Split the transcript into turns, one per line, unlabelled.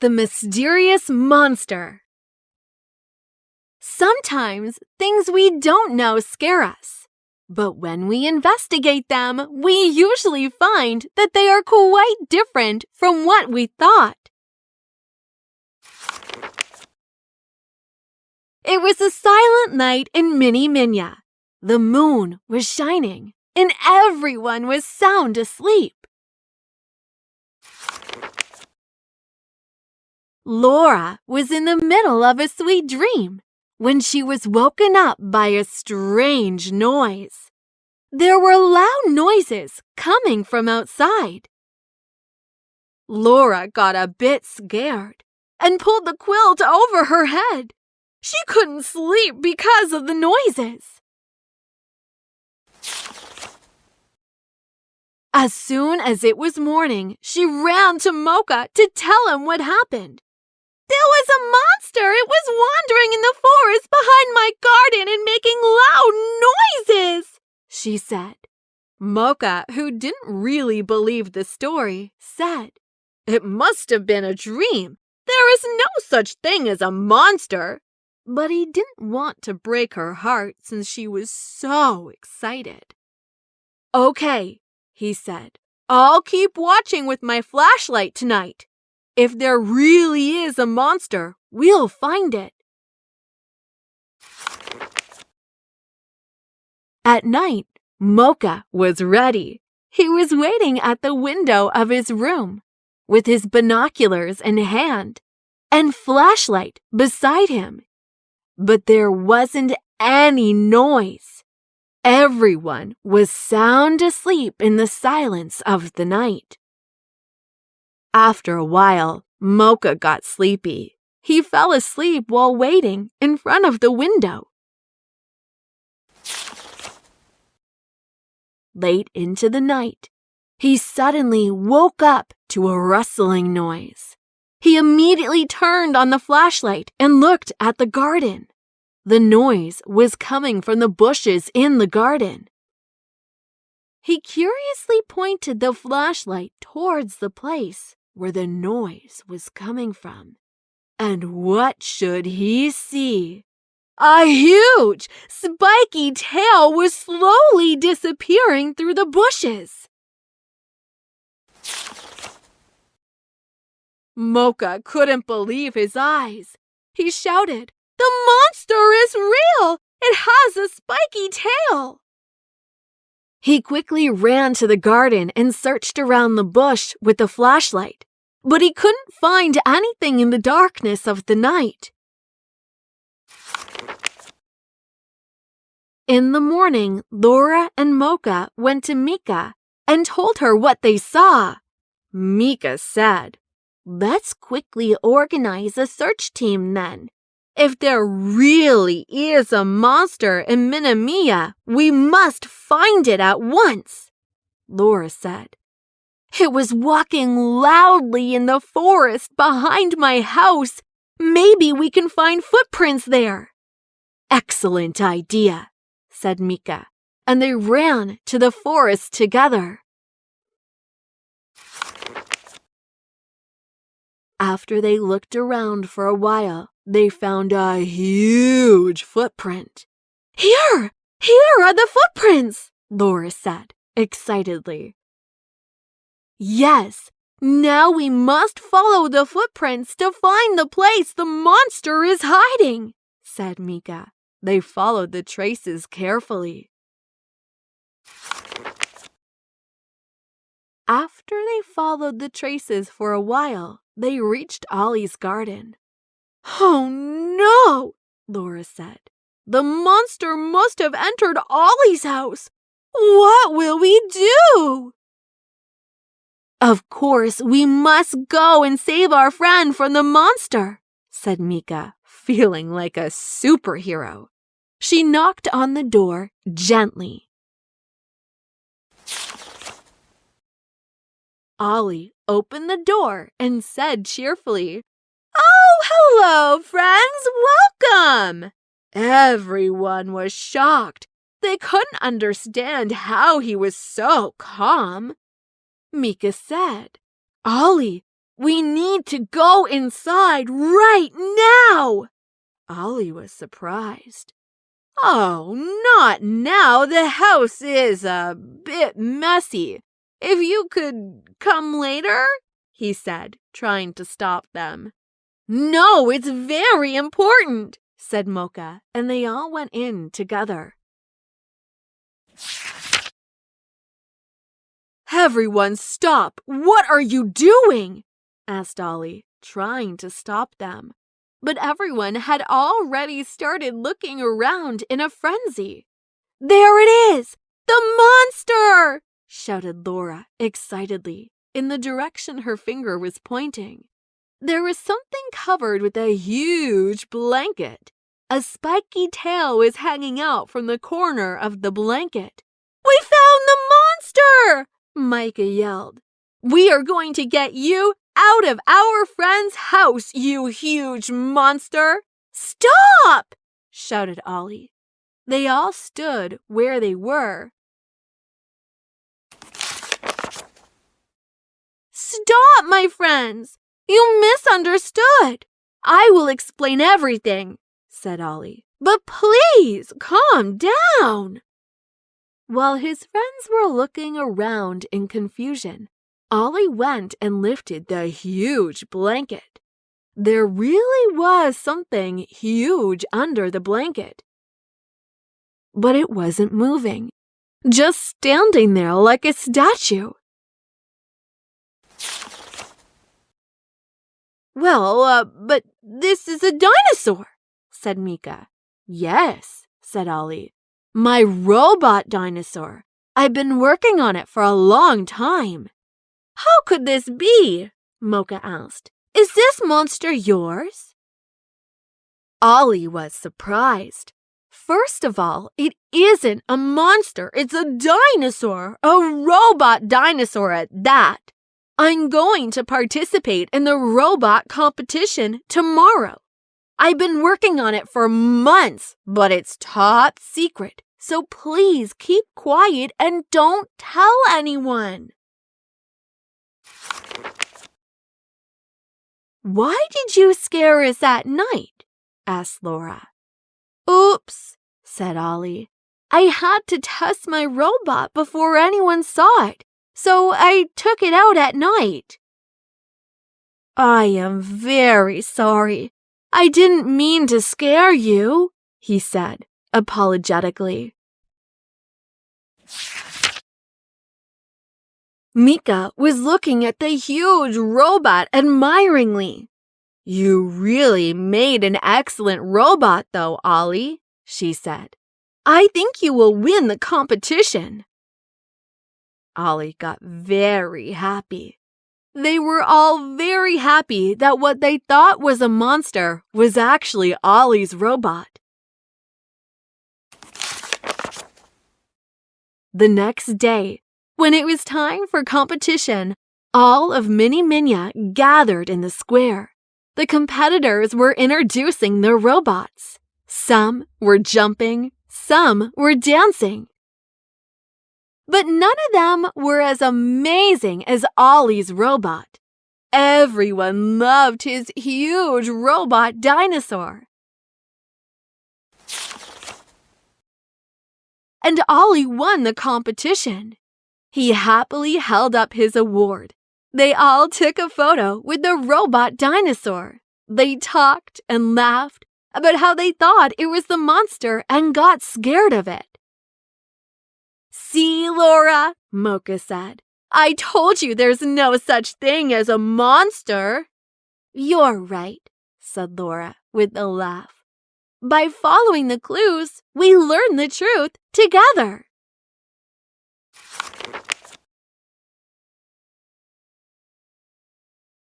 The Mysterious Monster. Sometimes things we don't know scare us, but when we investigate them, we usually find that they are quite different from what we thought. It was a silent night in Mini Minya. The moon was shining, and everyone was sound asleep. Laura was in the middle of a sweet dream when she was woken up by a strange noise. There were loud noises coming from outside. Laura got a bit scared and pulled the quilt over her head. She couldn't sleep because of the noises. As soon as it was morning, she ran to Mocha to tell him what happened. "There was a monster. It was wandering in the forest behind my garden and making loud noises," she said. Mocha, who didn't really believe the story, said, "It must have been a dream. There is no such thing as a monster." But he didn't want to break her heart since she was so excited. "Okay," he said, "I'll keep watching with my flashlight tonight. If there really is a monster, we'll find it." At night, Mocha was ready. He was waiting at the window of his room, with his binoculars in hand and flashlight beside him. But there wasn't any noise. Everyone was sound asleep in the silence of the night. After a while, Mocha got sleepy. He fell asleep while waiting in front of the window. Late into the night, he suddenly woke up to a rustling noise. He immediately turned on the flashlight and looked at the garden. The noise was coming from the bushes in the garden. He curiously pointed the flashlight towards the place where the noise was coming from. And what should he see? A huge, spiky tail was slowly disappearing through the bushes. Mocha couldn't believe his eyes. He shouted, "The monster is real! It has a spiky tail!" He quickly ran to the garden and searched around the bush with the flashlight, but he couldn't find anything in the darkness of the night. In the morning, Laura and Mocha went to Mika and told her what they saw. Mika said, "Let's quickly organize a search team then. If there really is a monster in Minamiya, we must find it at once." Laura said, "It was walking loudly in the forest behind my house. Maybe we can find footprints there." "Excellent idea," said Mika, and they ran to the forest together. After they looked around for a while, they found a huge footprint. Here are the footprints," Laura said excitedly. "Yes, now we must follow the footprints to find the place the monster is hiding," said Mika. They followed the traces carefully. After they followed the traces for a while, they reached Ollie's garden. "Oh no," Laura said. "The monster must have entered Ollie's house. What will we do?" "Of course, we must go and save our friend from the monster," said Mika, feeling like a superhero. She knocked on the door gently. Ollie opened the door and said cheerfully, "Oh, hello, friends, welcome." Everyone was shocked. They couldn't understand how he was so calm. Mika said, "Ollie, We need to go inside right now. Ollie was surprised. Oh, not now. The house is a bit messy. If you could come later, he said, trying to stop them. No, it's very important, said Mocha, and they all went in together. Everyone stop! What are you doing? Asked Ollie, trying to stop them. But everyone had already started looking around in a frenzy. There it is! The monster! Shouted Laura excitedly, in the direction her finger was pointing. There was something covered with a huge blanket. A spiky tail was hanging out from the corner of the blanket. We found the monster! Micah yelled. We are going to get you out of our friend's house, you huge monster! Stop! Shouted Ollie. They all stood where they were. Stop, my friends! You misunderstood. I will explain everything, said Ollie. But please, calm down. While his friends were looking around in confusion, Ollie went and lifted the huge blanket. There really was something huge under the blanket. But it wasn't moving, just standing there like a statue. Well, but this is a dinosaur, said Mika. Yes, said Ollie. My robot dinosaur. I've been working on it for a long time. How could this be? Mocha asked. Is this monster yours? Ollie was surprised. First of all, it isn't a monster. It's a dinosaur, a robot dinosaur at that. I'm going to participate in the robot competition tomorrow. I've been working on it for months, but it's top secret. So please keep quiet and don't tell anyone. Why did you scare us at night? Asked Laura. Oops, said Ollie. I had to test my robot before anyone saw it, so I took it out at night. I am very sorry. I didn't mean to scare you, he said, apologetically. Mika was looking at the huge robot admiringly. You really made an excellent robot, though, Ollie, she said. I think you will win the competition. Ollie got very happy. They were all very happy that what they thought was a monster was actually Ollie's robot. The next day, when it was time for competition, all of Mini Minya gathered in the square. The competitors were introducing their robots. Some were jumping, some were dancing. But none of them were as amazing as Ollie's robot. Everyone loved his huge robot dinosaur. And Ollie won the competition. He happily held up his award. They all took a photo with the robot dinosaur. They talked and laughed about how they thought it was the monster and got scared of it. See, Laura, Mocha said. I told you there's no such thing as a monster. You're right, said Laura with a laugh. By following the clues, we learn the truth together.